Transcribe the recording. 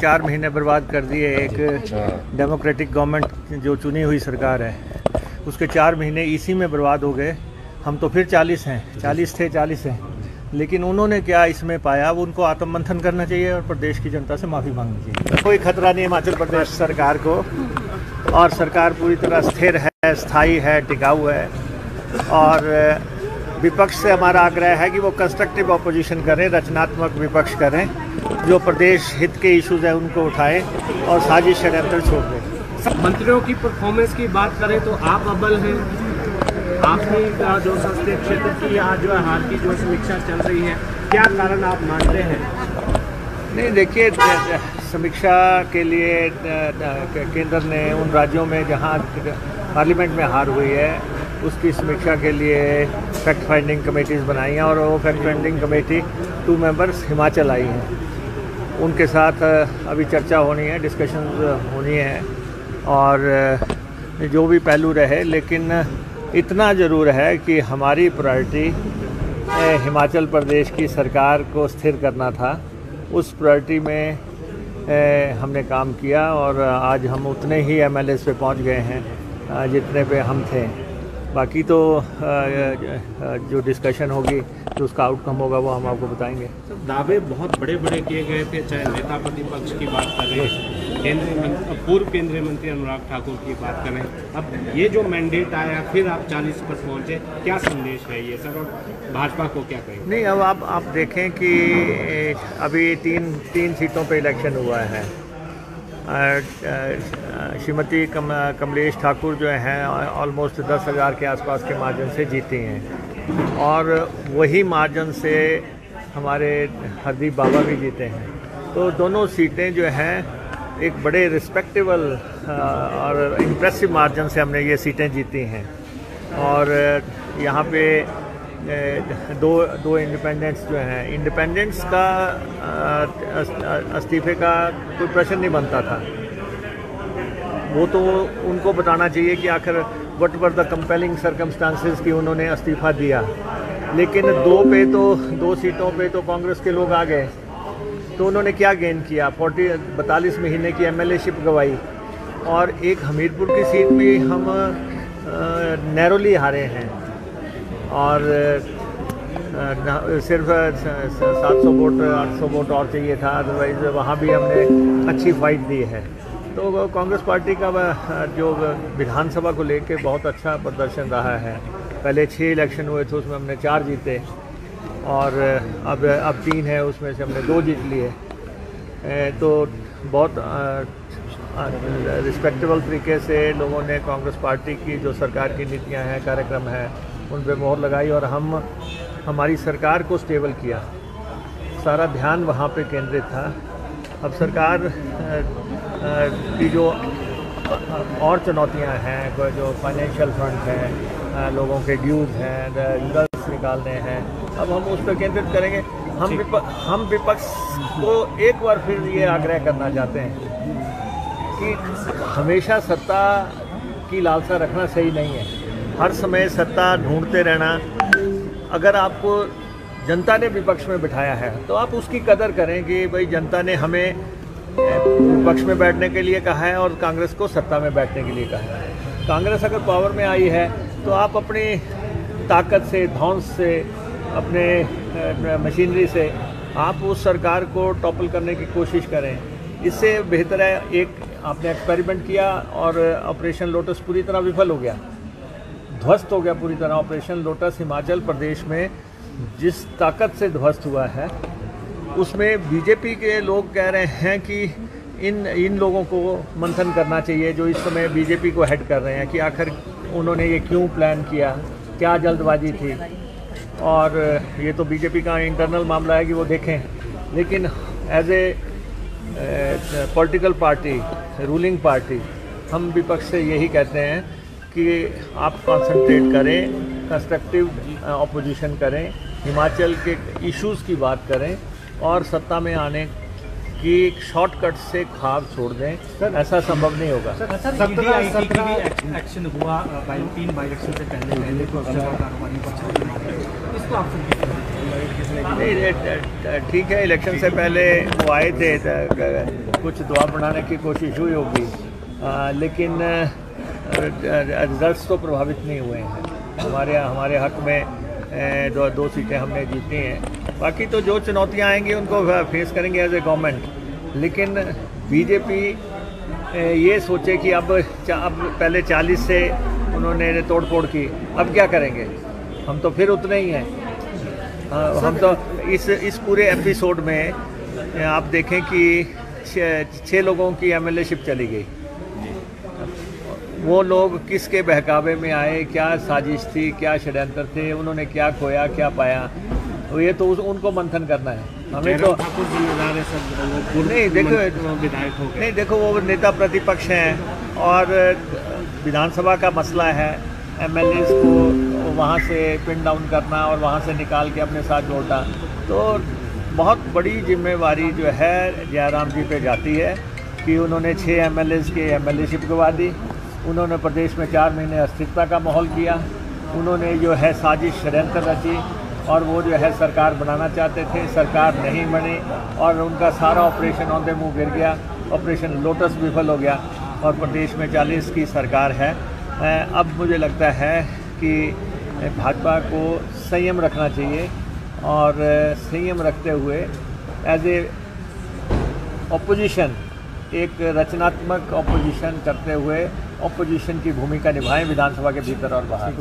4 महीने बर्बाद कर दिए। एक डेमोक्रेटिक गवर्नमेंट जो चुनी हुई सरकार है उसके 4 महीने इसी में बर्बाद हो गए। हम तो फिर 40 हैं, 40 हैं, लेकिन उन्होंने क्या इसमें पाया, वो उनको आत्ममंथन करना चाहिए और प्रदेश की जनता से माफ़ी मांगनी चाहिए। कोई खतरा नहीं हिमाचल प्रदेश सरकार को, और सरकार पूरी तरह स्थिर है, स्थायी है, टिकाऊ है। और विपक्ष से हमारा आग्रह है कि वो कंस्ट्रक्टिव ऑपोजिशन करें, रचनात्मक विपक्ष करें, जो प्रदेश हित के इश्यूज हैं उनको उठाएं और साजिश षड्यंत्र छोड़ दें। मंत्रियों की परफॉर्मेंस की बात करें तो आप अव्वल हैं। आपने जो संसदीय क्षेत्र की आज जो हाल की जो समीक्षा चल रही है, क्या कारण आप मानते हैं? नहीं, देखिए, समीक्षा के लिए केंद्र ने उन राज्यों में जहां पार्लियामेंट में हार हुई है उसकी समीक्षा के लिए फैक्ट फाइंडिंग कमेटीज़ बनाई हैं, और वो fact finding committee 2 members Himachal आई हैं। उनके साथ अभी चर्चा होनी है, डिस्कशंस होनी है, और जो भी पहलू रहे, लेकिन इतना ज़रूर है कि हमारी प्रायोरिटी हिमाचल प्रदेश की सरकार को स्थिर करना था। उस प्रायोरिटी में हमने काम किया, और आज हम उतने ही MLAs पे पहुंच गए हैं जितने पे हम थे। बाकी तो जो डिस्कशन होगी, जो उसका आउटकम होगा, वो हम आपको बताएंगे। दावे बहुत बड़े बड़े किए गए थे, चाहे नेता प्रतिपक्ष की बात करें, पूर्व केंद्रीय मंत्री अनुराग ठाकुर की बात करें। अब ये जो मैंडेट आया, फिर आप 40 पर पहुंचे, क्या संदेश है ये सर, और भाजपा को क्या कहेंगे? नहीं, अब आप देखें कि अभी तीन सीटों पे इलेक्शन हुआ है। श्रीमती कमलेश ठाकुर जो हैं ऑलमोस्ट 10,000 के आसपास के मार्जिन से जीती हैं, और वही मार्जिन से हमारे हरदीप बाबा भी जीते हैं। तो दोनों सीटें जो हैं एक बड़े रिस्पेक्टेबल और इम्प्रेसिव मार्जिन से हमने ये सीटें जीती हैं। और यहाँ पे दो इंडिपेंडेंट्स जो हैं, इंडिपेंडेंट्स का इस्तीफे का कोई प्रश्न नहीं बनता था। वो तो उनको बताना चाहिए कि आखिर what were the compelling circumstances कि उन्होंने इस्तीफा दिया। लेकिन 2 सीटों पे तो कांग्रेस के लोग आ गए, तो उन्होंने क्या गेन किया? 42 महीने की MLA-शिप गवाई, और एक हमीरपुर की सीट भी हम नैरोली हारे हैं, और सिर्फ 700 वोट 800 वोट और चाहिए था, अदरवाइज़ वहाँ भी हमने अच्छी फाइट दी है। तो कांग्रेस पार्टी का जो विधानसभा को लेके बहुत अच्छा प्रदर्शन रहा है। पहले 6 इलेक्शन हुए थे, उसमें हमने 4 जीते, और अब 3 है, उसमें से हमने 2 जीत लिए। तो बहुत रिस्पेक्टेबल तरीके से लोगों ने कांग्रेस पार्टी की जो सरकार की नीतियां हैं, कार्यक्रम हैं, उन पे मोहर लगाई, और हमारी सरकार को स्टेबल किया। सारा ध्यान वहाँ पे केंद्रित था। अब सरकार की जो और चुनौतियाँ हैं, जो फाइनेंशियल फ्रंट हैं, लोगों के ड्यूज हैं, रिजल्ट्स निकालने हैं, अब हम उस पर केंद्रित करेंगे। हम विपक्ष को एक बार फिर ये आग्रह करना चाहते हैं कि हमेशा सत्ता की लालसा रखना सही नहीं है। हर समय सत्ता ढूंढते रहना। अगर आपको जनता ने विपक्ष में बिठाया है तो आप उसकी कदर करें कि भाई जनता ने हमें विपक्ष में बैठने के लिए कहा है और कांग्रेस को सत्ता में बैठने के लिए कहा है। कांग्रेस अगर पावर में आई है तो आप अपनी ताकत से, धौंस से, अपने मशीनरी से आप उस सरकार को टॉपल करने की कोशिश करें। इससे बेहतर है, एक आपने एक्सपेरिमेंट किया और ऑपरेशन लोटस पूरी तरह विफल हो गया, ध्वस्त हो गया पूरी तरह। ऑपरेशन लोटस हिमाचल प्रदेश में जिस ताकत से ध्वस्त हुआ है, उसमें बीजेपी के लोग कह रहे हैं कि इन लोगों को मंथन करना चाहिए जो इस समय बीजेपी को हेड कर रहे हैं, कि आखिर उन्होंने ये क्यों प्लान किया, क्या जल्दबाजी थी। और ये तो बीजेपी का इंटरनल मामला है कि वो देखें, लेकिन as a political party, ruling party, हम विपक्ष से यही कहते हैं कि आप कंसंट्रेट करें, कंस्ट्रक्टिव ऑपोजिशन करें, हिमाचल के इश्यूज़ की बात करें और सत्ता में आने कि शॉर्टकट से खाब छोड़ दें, ऐसा संभव नहीं होगा। एक्शन हुआ 3 बाई इलेक्शन से पहले इसको आप नहीं, ठीक है, इलेक्शन से पहले वो आए थे, कुछ दबाव बनाने की कोशिश हुई होगी, लेकिन रिजल्ट्स तो प्रभावित नहीं हुए हैं। हमारे हक में दो सीटें हमने जीती हैं। बाकी तो जो चुनौतियां आएंगी उनको फेस करेंगे एज ए गवर्नमेंट। लेकिन बीजेपी ये सोचे कि अब पहले 40 से उन्होंने तोड़ फोड़ की, अब क्या करेंगे? हम तो फिर उतने ही हैं। हम तो इस पूरे एपिसोड में आप देखें कि 6 लोगों की एमएलए-शिप चली गई। वो लोग किसके बहकावे में आए, क्या साजिश थी, क्या षड्यंत्र थे, उन्होंने क्या खोया, क्या पाया, तो ये तो उनको मंथन करना है। हमें तो नहीं, देखो वो नेता प्रतिपक्ष हैं और विधानसभा का मसला है, एमएलए को वहाँ से पिन डाउन करना और वहाँ से निकाल के अपने साथ जोड़ना, तो बहुत बड़ी जिम्मेवारी जो है जयराम जी पे जाती है कि उन्होंने 6 एमएलए के एमएलए-शिप गवा दी। उन्होंने प्रदेश में 4 महीने अस्थिरता का माहौल किया। उन्होंने जो है साजिश षड्यंत्र रची और वो जो है सरकार बनाना चाहते थे, सरकार नहीं बनी और उनका सारा ऑपरेशन ऑन द मूव गिर गया। ऑपरेशन लोटस विफल हो गया और प्रदेश में 40 की सरकार है। अब मुझे लगता है कि भाजपा को संयम रखना चाहिए और संयम रखते हुए एज ए ऑपोजिशन, एक रचनात्मक ऑपोजिशन करते हुए ऑपोजिशन की भूमिका निभाएं विधानसभा के भीतर और बाहर।